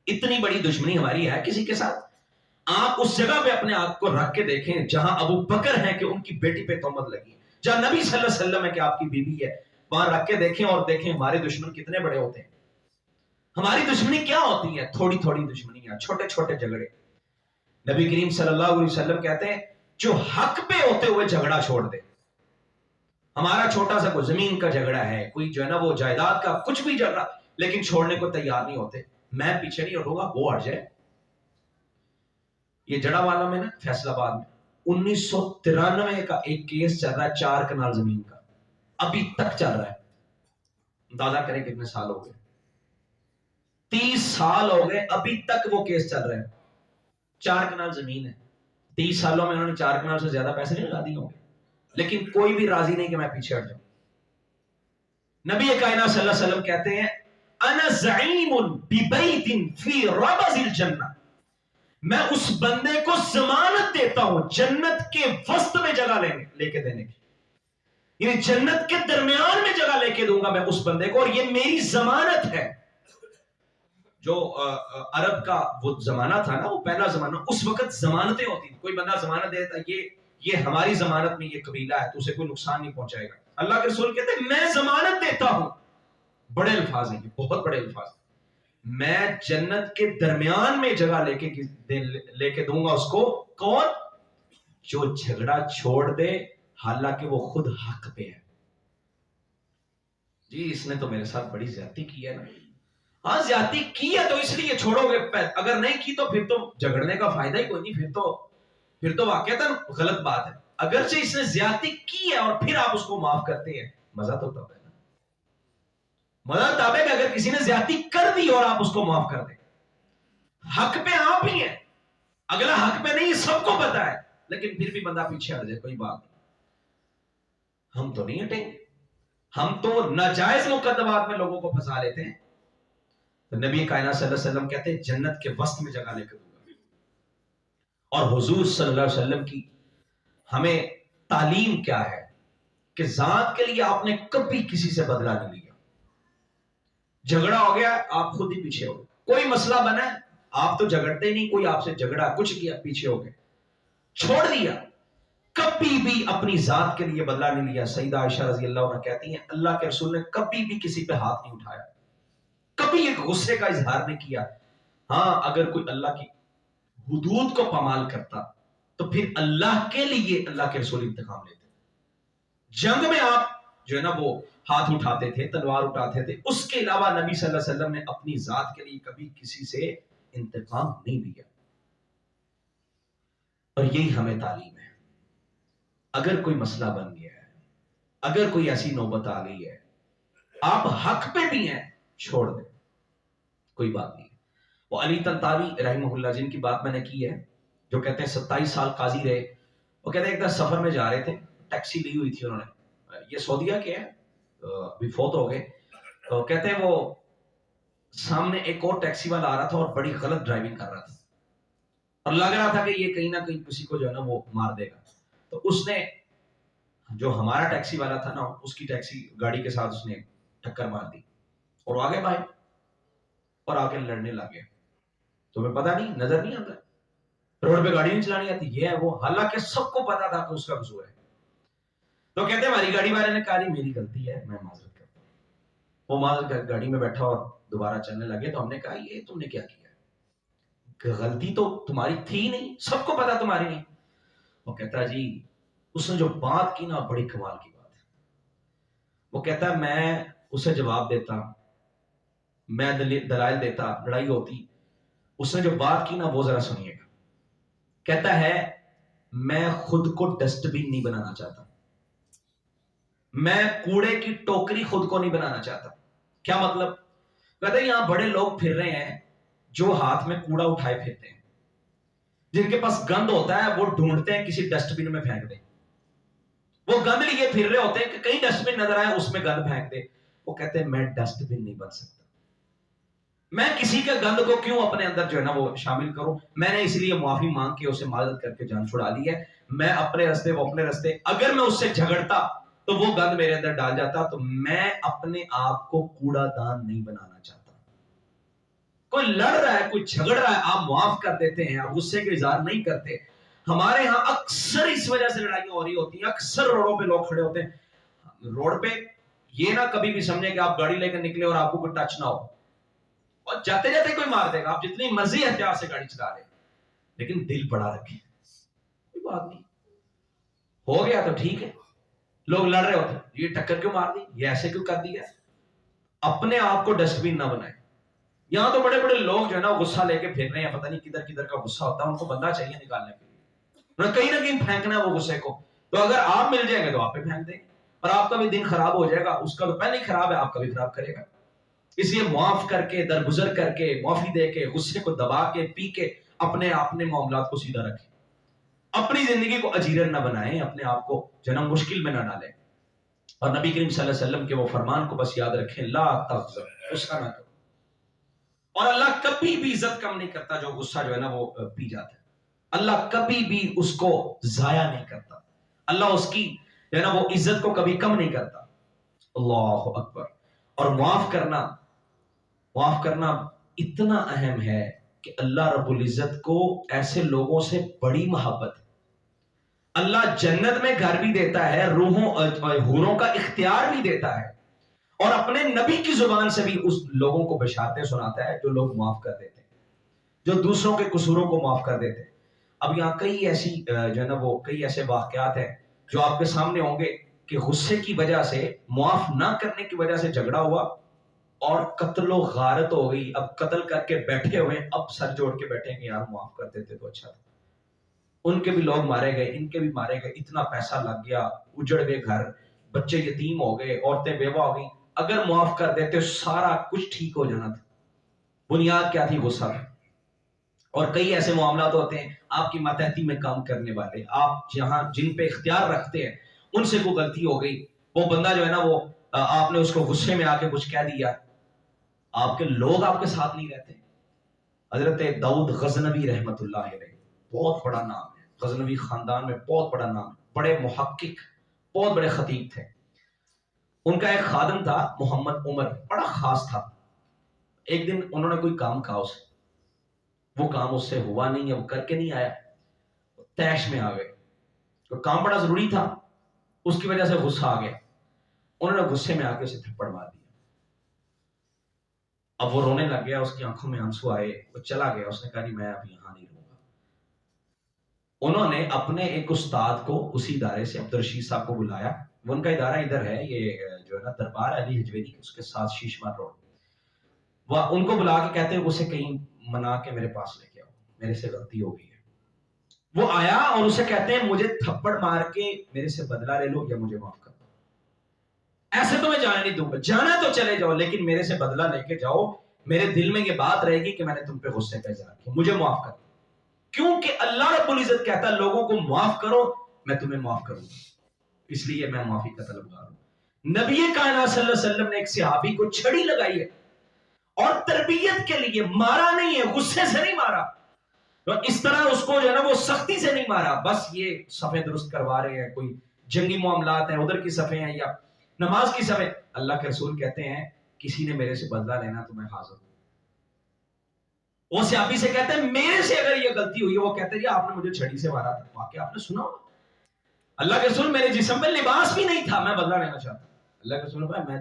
اتنی بڑی دشمنی ہماری ہے کسی کے ساتھ؟ آپ اس جگہ پہ اپنے آپ کو رکھ کے دیکھیں جہاں ابو بکر ہے کہ ان کی بیٹی پہ تہمت لگی، جہاں نبی صلی اللہ علیہ وسلم ہے کہ آپ کی بیوی ہے، وہاں رکھ کے دیکھیں اور دیکھیں ہمارے دشمن کتنے بڑے ہوتے ہیں۔ ہماری دشمنی کیا ہوتی ہے؟ تھوڑی تھوڑی دشمنیاں، چھوٹے چھوٹے جھگڑے۔ نبی کریم صلی اللہ علیہ وسلم کہتے ہیں جو حق پہ ہوتے ہوئے جھگڑا چھوڑ دے، ہمارا چھوٹا سا کوئی زمین کا جھگڑا ہے، کوئی جو ہے نا وہ جائیداد کا کچھ بھی جھگڑا، لیکن چھوڑنے کو تیار نہیں ہوتے، میں پیچھے نہیں ہٹوں گا، وہ ہٹ جائے۔ یہ جڑا والا میں نا فیصل آباد میں 1993 کا ایک کیس چل رہا ہے، 4 کنال زمین کا، ابھی تک چل رہا ہے، اندازہ کریں کتنے سال ہو گئے، 30 سال ہو گئے، ابھی تک وہ کیس چل رہا ہے۔ 4 کنال زمین ہے، 30 سالوں میں انہوں نے 4 کنال سے زیادہ پیسے نہیں لگا دیے ہوں گے، لیکن کوئی بھی راضی نہیں کہ میں پیچھے ہٹ جاؤں۔ نبی کائنات صلی اللہ علیہ وسلم کہتے ہیں انا زعیم ببیت فی ربض الجنہ، میں اس بندے کو ضمانت دیتا ہوں جنت کے وسط میں جگہ لے کے دینے کی، یعنی جنت کے درمیان میں جگہ لے کے دوں گا میں اس بندے کو، اور یہ میری ضمانت ہے۔ جو عرب کا وہ زمانہ تھا نا، وہ پہلا زمانہ، اس وقت ضمانتیں ہوتی تھی، کوئی بندہ ضمانت دیتا یہ ہماری ضمانت میں یہ قبیلہ ہے، تو اسے کوئی نقصان نہیں پہنچائے گا. اللہ کے رسول کہتے ہیں میں ضمانت دیتا ہوں. بڑے الفاظ ہیں، بہت بڑے الفاظ. میں جنت کے درمیان میں جگہ لے کے دوں گا اس کو. کون؟ جو جھگڑا چھوڑ دے حالانکہ وہ خود حق پہ ہے. جی اس نے تو میرے ساتھ بڑی زیادتی کی ہے نا. ہاں زیادتی کی ہے تو اس لیے چھوڑو گے، اگر نہیں کی تو پھر تو جھگڑنے کا فائدہ ہی کوئی نہیں. پھر تو واقعتاً غلط بات ہے. اگرچہ اس نے زیادتی کی ہے اور پھر آپ اس کو معاف کرتے ہیں، مزہ تو تب ہے نا. مزہ تب ہے کہ اگر کسی نے زیادتی کر دی اور آپ اس کو معاف کر دیں. حق پہ آپ ہی ہیں، اگلا حق پہ نہیں، سب کو پتا ہے، لیکن پھر بھی بندہ پیچھے ہٹ جائے، کوئی بات نہیں. ہم تو نہیں ہٹیں گے، ہم تو ناجائز مقدمات میں لوگوں کو پھنسا لیتے ہیں. تو نبی کائنات صلی اللہ علیہ وسلم کہتے ہیں جنت کے وسط میں جگہ لے کے دوں گا. اور حضور صلی اللہ علیہ وسلم کی ہمیں تعلیم کیا ہے کہ ذات کے لیے آپ نے کبھی کسی سے بدلہ نہیں لیا. جھگڑا ہو گیا آپ خود ہی پیچھے ہو گئے. کوئی مسئلہ بنا ہے آپ تو جھگڑتے نہیں، کوئی آپ سے جھگڑا کچھ کیا پیچھے ہو گئے، چھوڑ دیا. کبھی بھی اپنی ذات کے لیے بدلہ نہیں لیا. سیدہ عائشہ رضی اللہ عنہ کہتی ہیں اللہ کے رسول نے کبھی بھی کسی پہ ہاتھ نہیں اٹھایا، کبھی ایک غصے کا اظہار نہیں کیا. ہاں اگر کوئی اللہ کی حدود کو پامال کرتا تو پھر اللہ کے لیے اللہ کے رسول انتقام لیتے. جنگ میں آپ جو ہے نا وہ ہاتھ اٹھاتے تھے، تلوار اٹھاتے تھے، اس کے علاوہ نبی صلی اللہ علیہ وسلم نے اپنی ذات کے لیے کبھی کسی سے انتقام نہیں لیا. اور یہی ہمیں تعلیم ہے. اگر کوئی مسئلہ بن گیا ہے، اگر کوئی ایسی نوبت آ گئی ہے، آپ حق پہ بھی ہیں، چھوڑ دیں، کوئی بات نہیں. وہ علی طنطاوی رحمہ اللہ جن کی بات میں نے کی ہے، جو کہتے ہیں 27 سال قاضی رہے. وہ کہتے ہیں ایک دن سفر میں جا رہے تھے، ٹیکسی لی ہوئی تھی انہوں نے. یہ سعودیہ کے ہیں، ابھی فوت ہو گئے. تو کہتے ہیں وہ سامنے ایک اور ٹیکسی والا آ رہا تھا اور بڑی غلط ڈرائیونگ کر رہا تھا، اور لگ رہا تھا کہ یہ کہیں نہ کہیں کسی کو جو ہے نا وہ مار دے گا. تو اس نے جو ہمارا ٹیکسی والا تھا نا، اس کی ٹیکسی گاڑی کے ساتھ اس نے ٹکر مار دی اور آگے بھائی اور آ کے لڑنے لگ گیا. تمہیں پتا نہیں، نظر نہیں آتا، روڈ پہ گاڑی نہیں چلانی آتی، یہ ہے وہ، حالانکہ سب کو پتا تھا کہ اس کا قصور ہے. تو کہتے ہیں ہماری گاڑی والے نے کہا میری غلطی ہے، میں معذرت کرتا ہوں. وہ معذرت کر گاڑی میں بیٹھا اور دوبارہ چلنے لگے. تو ہم نے کہا یہ تم نے کیا کیا، غلطی تو تمہاری تھی نہیں، سب کو پتا تمہاری نہیں. وہ کہتا جی اس نے جو بات کی نا بڑی کمال کی بات ہے. وہ کہتا ہے میں اسے جواب دیتا، میں دلائل دیتا، لڑائی ہوتی. اس نے جو بات کی نا وہ ذرا سنیے گا. کہتا ہے میں خود کو ڈسٹ بن نہیں بنانا چاہتا، میں کوڑے کی ٹوکری خود کو نہیں بنانا چاہتا. کیا مطلب؟ کہتا ہے یہاں بڑے لوگ پھر رہے ہیں جو ہاتھ میں کوڑا اٹھائے پھرتے ہیں، جن کے پاس گند ہوتا ہے وہ ڈھونڈتے ہیں کسی ڈسٹ بن میں پھینک دیں. وہ گند لیے پھر رہے ہوتے ہیں کہ کہیں ڈسٹ بن نظر آئے اس میں گند پھینک دے. وہ کہتے ہیں میں ڈسٹ بن نہیں بن سکتا، میں کسی کے گند کو کیوں اپنے اندر جو ہے نا وہ شامل کروں. میں نے اس لیے معافی مانگ کے اسے معذرت کر کے جان چھڑا لی ہے. میں اپنے رستے وہ اپنے رستے. اگر میں اس سے جھگڑتا تو وہ گند میرے اندر ڈال جاتا. تو میں اپنے آپ کو کوڑا دان نہیں بنانا چاہتا. کوئی لڑ رہا ہے، کوئی جھگڑ رہا ہے، آپ معاف کر دیتے ہیں، آپ غصے کا اظہار نہیں کرتے. ہمارے ہاں اکثر اس وجہ سے لڑائیاں ہو رہی ہوتی ہیں. اکثر روڈوں پہ لوگ کھڑے ہوتے ہیں، روڈ پہ یہ نہ کبھی بھی سمجھے کہ آپ گاڑی لے کر نکلے اور آپ کو کوئی ٹچ نہ ہو، اور جاتے جاتے کوئی مار دے گا. آپ جتنی مرضی ہتھیار سے گاڑی چلا رہے، لیکن دل بڑا رکھیں، کوئی بات نہیں، ہو گیا تو ٹھیک ہے. لوگ لڑ رہے ہوتے ہیں، یہ ٹکر کیوں مار دی، یہ ایسے کیوں کر دیا. اپنے آپ کو ڈسٹ بن نہ بنائیں. یہاں تو بڑے بڑے لوگ جو ہے نا غصہ لے کے پھر رہے ہیں، پتہ نہیں کدھر کدھر کا غصہ ہوتا ہے. ان کو بندہ چاہیے نکالنے کے لیے، کہیں نہ کہیں پھینکنا ہے وہ غصے کو. تو اگر آپ مل جائیں گے تو آپ پہ پھینک دیں گے، اور آپ کا بھی دن خراب ہو جائے گا. اس کا تو پہلے ہی خراب ہے، آپ کا بھی خراب کرے گا. اس لیے معاف کر کے، درگزر کر کے، معافی دے کے، غصے کو دبا کے، پی کے اپنے معاملات کو سیدھا رکھیں. اپنی زندگی کو اجیرن نہ بنائیں، اپنے آپ کو جنم مشکل میں نہ ڈالیں. اور نبی کریم صلی اللہ علیہ وسلم کے وہ فرمان کو بس یاد رکھیں، لا تغضب، غصہ نہ کرو. اور اللہ کبھی بھی عزت کم نہیں کرتا جو غصہ جو ہے نا وہ پی جاتا ہے. اللہ کبھی بھی اس کو ضائع نہیں کرتا. اللہ اس کی جو ہے نا وہ عزت کو کبھی کم نہیں کرتا. اللہ اکبر. اور معاف کرنا اتنا اہم ہے کہ اللہ رب العزت کو ایسے لوگوں سے بڑی محبت ہے. اللہ جنت میں گھر بھی دیتا ہے، روحوں حوروں کا اختیار بھی دیتا ہے، اور اپنے نبی کی زبان سے بھی اس لوگوں کو بشارتیں سناتا ہے جو لوگ معاف کر دیتے ہیں، جو دوسروں کے قصوروں کو معاف کر دیتے ہیں۔ اب یہاں کئی ایسی جو ہے نا وہ کئی ایسے واقعات ہیں جو آپ کے سامنے ہوں گے کہ غصے کی وجہ سے، معاف نہ کرنے کی وجہ سے جھگڑا ہوا اور قتل و غارت ہو گئی، اب قتل کر کے بیٹھے ہوئے، اب سر جوڑ کے بیٹھے کہ یار معاف کر دیتے تو اچھا تھا، ان کے بھی لوگ مارے گئے، ان کے بھی مارے گئے، اتنا پیسہ لگ گیا، اجڑ گئے گھر، بچے یتیم ہو گئے، عورتیں بیوہ ہو گئی، اگر معاف کر دیتے سارا کچھ ٹھیک ہو جانا تھا۔ بنیاد کیا تھی؟ غصہ۔ اور کئی ایسے معاملات ہوتے ہیں آپ کی ماتحتی میں کام کرنے والے، آپ جہاں جن پہ اختیار رکھتے ہیں، ان سے کوئی غلطی ہو گئی، وہ بندہ جو ہے نا وہ آپ نے اس کو غصے میں آ کے کچھ کہہ دیا، آپ کے لوگ آپ کے ساتھ نہیں رہتے۔ حضرت داؤد غزنوی رحمت اللہ علیہ، بہت بڑا نام ہے، غزنوی خاندان میں بہت بڑا نام ہے، بڑے محقق، بہت بڑے خطیب تھے۔ ان کا ایک خادم تھا محمد عمر، بڑا خاص تھا۔ ایک دن انہوں نے کوئی کام کہا اسے، وہ کام اس سے ہوا نہیں ہے، وہ کر کے نہیں آیا، تیش میں آ گئے، تو کام بڑا ضروری تھا، اس کی وجہ سے غصہ آ گیا، انہوں نے غصے میں آ کے اسے تھپڑ مار دیا۔ اب وہ رونے لگ گیا، اس کی آنکھوں میں آنسو آئے، وہ چلا گیا، اس نے کہا نہیں میں اب یہاں نہیں رہوں گا۔ انہوں نے اپنے ایک استاد کو اسی ادارے سے، عبدالرشید صاحب کو بلایا، وہ ان کا ادارہ ادھر ہے، یہ جو ہے نا دربار علی حجویری، اس کے ساتھ شیشمار روڈ، وہ ان کو بلا کے کہتے ہیں اسے کہیں منا کے میرے پاس لے کے آؤ، میرے سے غلطی ہو گئی ہے۔ وہ آیا اور اسے کہتے ہیں مجھے تھپڑ مار کے میرے سے بدلہ لے لو یا مجھے معاف کر دو، ایسے تو میں جانے نہیں دوں گا، جانا تو چلے جاؤ لیکن میرے سے بدلہ لے کے جاؤ، میرے دل میں یہ بات رہے گی کہ میں نے تم پہ غصے کا اظہار کیا، مجھے معاف کر دو، کیونکہ اللہ رب العزت کہتا ہے لوگوں کو معاف کرو میں تمہیں معاف کروں گا، اس لیے میں معافی کا طلبگار ہوں۔ نبی کائنات صلی اللہ علیہ وسلم نے ایک صحابی کو چھڑی لگائی ہے اور تربیت کے لیے مارا نہیں ہے، غصے سے نہیں مارا، اس طرح اس کو جو ہے نا وہ سختی سے نہیں مارا، بس یہ صفیں درست کروا رہے ہیں، کوئی جنگی معاملات ہیں ادھر کی صفیں ہیں یا نماز کی صفیں، اللہ کے رسول کہتے ہیں کسی نے میرے سے بدلہ لینا تو میں حاضر ہوں۔ وہ صحابی سے کہتے ہیں میرے سے اگر یہ غلطی ہوئی ہے، وہ کہتے ہیں جی آپ نے مجھے چھڑی سے مارا تھا، واقعہ آپ نے سنا ہوگا، اللہ کے رسول میرے جسم میں لباس بھی نہیں تھا، میں بدلہ لینا چاہتا ہوں، اللہ کے رسول نے کہا میں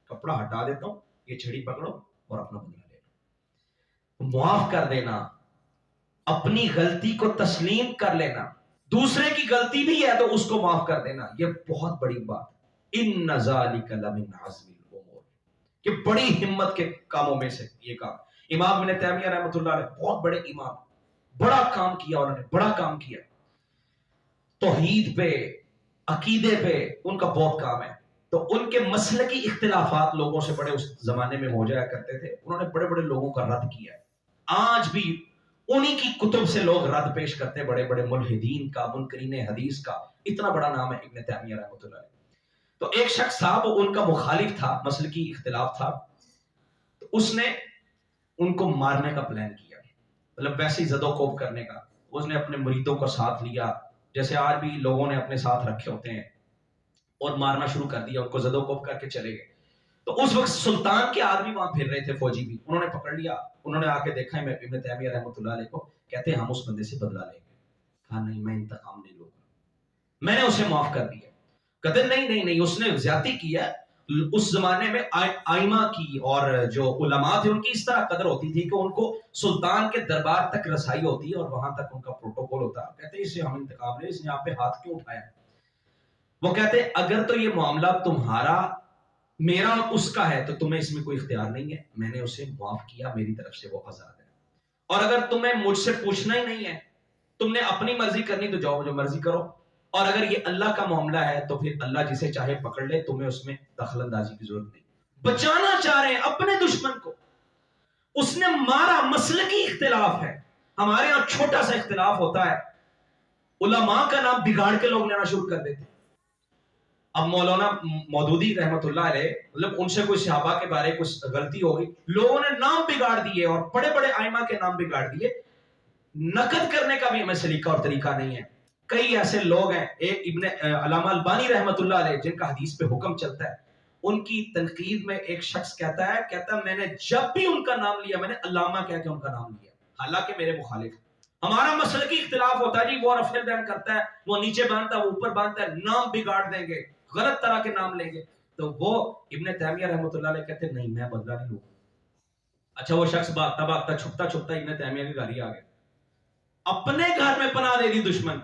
کپڑا ہٹا دیتا ہوں، یہ چھڑی پکڑو اور اپنا بدلہ لے لو۔ معاف کر دینا، اپنی غلطی کو تسلیم کر لینا، دوسرے کی غلطی بھی ہے تو اس کو معاف کر دینا، یہ بہت بڑی بات۔ ان ذالک لمن عزم الامور، کہ بڑی ہمت کے کاموں میں سے یہ کام۔ امام ابن تیمیہ رحمۃ اللہ علیہ بہت بڑے امام، بڑا کام کیا، انہوں نے بڑا کام کیا توحید پہ، عقیدے پہ، ان کا بہت کام ہے۔ تو ان کے مسلکی اختلافات لوگوں سے بڑے اس زمانے میں ہو جایا کرتے تھے، انہوں نے بڑے بڑے لوگوں کا رد کیا ہے، آج بھی انہی کی کتب سے لوگ رد پیش کرتے ہیں، بڑے بڑے ملحدین کا، منکرین حدیث کا، اتنا بڑا نام ہے ابن تیمیہ رحمۃ اللہ علیہ۔ تو ایک شخص تھا وہ ان کا مخالف تھا، مسلکی اختلاف تھا، تو اس نے ان کو مارنے کا پلان کیا، مطلب ویسے ہی زد و کوب کرنے کا۔ اس نے اپنے مریدوں کو ساتھ لیا، جیسے آج بھی لوگوں نے اپنے ساتھ رکھے ہوتے ہیں، اور مارنا شروع کر دیا، ان کو زد و کوب کر کے چلے گئے۔ تو اس وقت سلطان کے آدمی وہاں پھر رہے تھے، فوجی بھی، انہوں نے پکڑ لیا، انہوں نے آ کے دیکھا ہے ابن تیمیہ رحمۃ اللہ علیہ کو، کہتے ہیں ہم اس بندے سے بدلہ لیں گے۔ کہا نہیں میں انتقام نہیں لوں گا، میں نے اسے معاف کر دیا۔ کہتے نہیں اس نے زیادتی کیا۔ اس زمانے میں آئمہ کی اور جو علماء تھے ان کی اس طرح قدر ہوتی تھی کہ ان کو سلطان کے دربار تک رسائی ہوتی اور وہاں تک ان کا پروٹوکول ہوتا۔ کہتے ہیں اسے ہم انتقام لیں، اس نے آپ پہ ہاتھ کیوں اٹھایا؟ وہ کہتے ہیں اگر تو یہ معاملہ تمہارا میرا اور اس کا ہے تو تمہیں اس میں کوئی اختیار نہیں ہے، میں نے اسے معاف کیا، میری طرف سے وہ آزاد ہے، اور اگر تمہیں مجھ سے پوچھنا ہی نہیں ہے، تم نے اپنی مرضی کرنی تو جاؤ جو مرضی کرو، اور اگر یہ اللہ کا معاملہ ہے تو پھر اللہ جسے چاہے پکڑ لے، تمہیں اس میں دخل اندازی کی ضرورت نہیں۔ بچانا چاہ رہے ہیں اپنے دشمن کو، اس نے مارا، مسلکی اختلاف ہے، ہمارے یہاں چھوٹا سا اختلاف ہوتا ہے، علماء کا نام بگاڑ کے لوگ لینا شروع کر دیتے ہیں۔ اب مولانا مودودی رحمت اللہ علیہ، مطلب ان سے کوئی صحابہ کے بارے کچھ غلطی ہو گئی، لوگوں نے نام بگاڑ دیے اور بڑے بڑے ائمہ کے نام بگاڑ دیے، نقد کرنے کا بھی ہمیں سلیقہ اور طریقہ نہیں ہے۔ کئی ایسے لوگ ہیں، ایک ابن علامہ البانی رحمت اللہ علیہ جن کا حدیث پہ حکم چلتا ہے، ان کی تنقید میں ایک شخص کہتا ہے میں نے جب بھی ان کا نام لیا میں نے علامہ کہہ کے ان کا نام لیا، حالانکہ میرے مخالف، ہمارا مسلکی اختلاف ہوتا ہے جی، وہ رفع دین کرتا ہے، وہ نیچے باندھتا ہے، وہ اوپر باندھتا ہے، نام بگاڑ دیں گے، غلط طرح کے نام لیں گے. تو وہ ابن تیمیہ رحمۃ اللہ علیہ کہتے ہیں نہیں، میں بدلہ نہیں لوں. اچھا وہ شخص بھاگتا بھاگتا چھپتا چھپتا ابن تیمیہ کے گھر ہی آ گیا، اپنے گھر میں پناہ دے دی دشمن.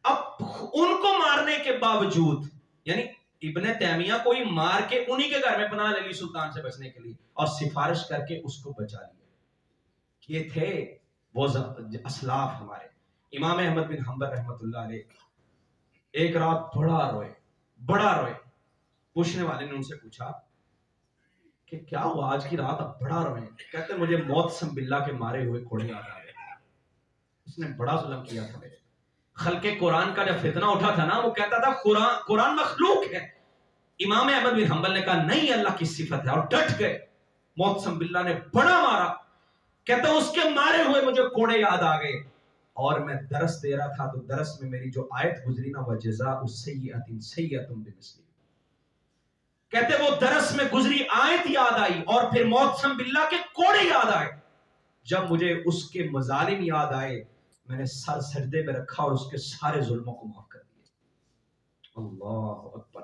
اب ان کو مارنے کے باوجود، یعنی ابن تیمیہ کو ہی مار کے انہی کے گھر میں پناہ لے لی سلطان سے بچنے کے لیے، اور سفارش کر کے اس کو بچا لیا. یہ تھے وہ اسلاف ہمارے. امام احمد بن حنبل رحمۃ اللہ علیہ ایک رات بڑا روئے. پوچھنے والے نے ان سے پوچھا کہ کیا ہوا آج کی رات اب بڑا روئے؟ کہتے مجھے موت سم باللہ کے مارے ہوئے کوڑے یاد آ گئے، اس نے بڑا ظلم کیا تھا میرے. خلق قرآن کا جب فتنہ اٹھا تھا نا، وہ کہتا تھا قرآن مخلوق ہے. امام احمد بن حنبل نے کہا نہیں، اللہ کی صفت ہے، اور ڈٹ گئے. موت سم باللہ نے بڑا مارا. کہتا اس کے مارے ہوئے مجھے کوڑے یاد آ گئے، اور میں درس دے رہا تھا تو درس میں میری جو آیت گزری نا، وَجَزَاءُ السَّيِّئَةٍ سَيِّئَةٌ بِمِثْلِهَا، کہتے وہ درس میں گزری آیت یاد آئی، اور پھر موت سم باللہ کے کوڑے یاد آئے. جب مجھے اس کے مظالم یاد آئے، میں نے سر سجدے میں رکھا اور اس کے سارے ظلموں کو معاف کر دیا. اللہ اکبر.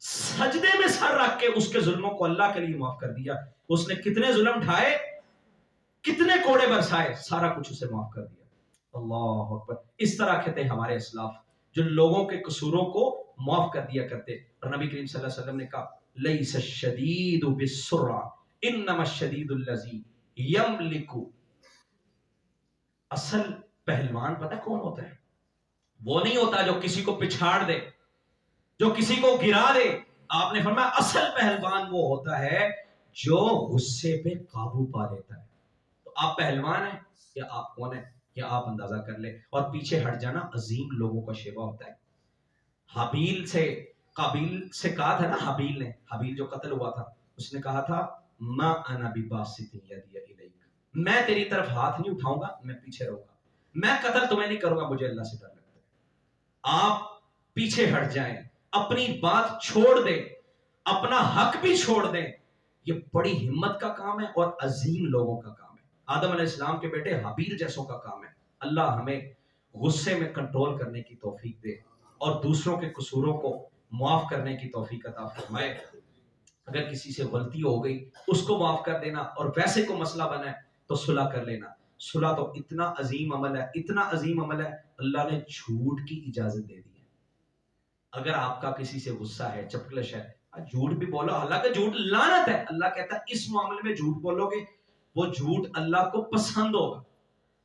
سجدے میں سر رکھ کے اس کے ظلموں کو اللہ کے لیے معاف کر دیا. اس نے کتنے ظلم ڈھائے، کتنے کوڑے برسائے، سارا کچھ اسے معاف کر دیا. اللہ اکبر. اس طرح کے تھے ہمارے اسلاف، جو لوگوں کے قصوروں کو معاف کر دیا کرتے. اور نبی کریم صلی اللہ علیہ وسلم نے کہا لیس الشدید بالسرعہ انما الشدید الذی یملک. اصل پہلوان پتہ کون ہوتا ہے؟ وہ نہیں ہوتا جو کسی کو پچھاڑ دے، جو کسی کو گرا دے. آپ نے فرمایا اصل پہلوان وہ ہوتا ہے جو غصے پہ قابو پا لیتا ہے. تو آپ پہلوان ہیں یا آپ کون ہیں، یا آپ اندازہ کر لیں. اور پیچھے ہٹ جانا عظیم لوگوں کا شیوا ہوتا ہے. حابیل سے قابیل سے کہا تھا نا، حابیل جو قتل ہوا تھا، اس نے کہا تھا ما انا بباسط یدی الیک، میں تیری طرف ہاتھ نہیں اٹھاؤں گا، میں پیچھے رہوں گا، میں قتل تمہیں نہیں کروں گا، مجھے اللہ سے ڈر لگتا ہے. آپ پیچھے ہٹ جائیں، اپنی بات چھوڑ دیں، اپنا حق بھی چھوڑ دیں. یہ بڑی ہمت کا کام ہے اور عظیم لوگوں کا کام ہے. آدم علیہ السلام کے بیٹے حابیل جیسوں کا کام ہے. اللہ ہمیں غصے میں کنٹرول کرنے کی توفیق دے اور دوسروں کے قصوروں کو معاف کرنے کی توفیق عطا فرمائے. اگر کسی سے غلطی ہو گئی اس کو معاف کر دینا، اور ویسے کو مسئلہ بنا ہے تو صلح کر لینا. صلح تو اتنا عظیم عمل ہے، اتنا عظیم عمل ہے، اللہ نے جھوٹ کی اجازت دے دی ہے. اگر آپ کا کسی سے غصہ ہے، چپکلش ہے، جھوٹ بھی بولو. حالانکہ جھوٹ لعنت ہے، اللہ کہتا ہے اس معاملے میں جھوٹ بولو گے وہ جھوٹ اللہ کو پسند ہوگا.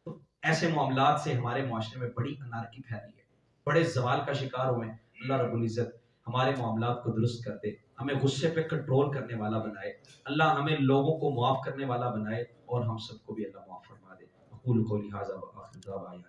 تو ایسے معاملات سے ہمارے معاشرے میں بڑی انارکی پھیلی ہے، بڑے زوال کا شکار ہوئے ہیں. اللہ رب العزت ہمارے معاملات کو درست کر دے، ہمیں غصے پہ کنٹرول کرنے والا بنائے. اللہ ہمیں لوگوں کو معاف کرنے والا بنائے، اور ہم سب کو بھی اللہ معاف فرما دے. اقول قولی ھذا وآخر دعوانا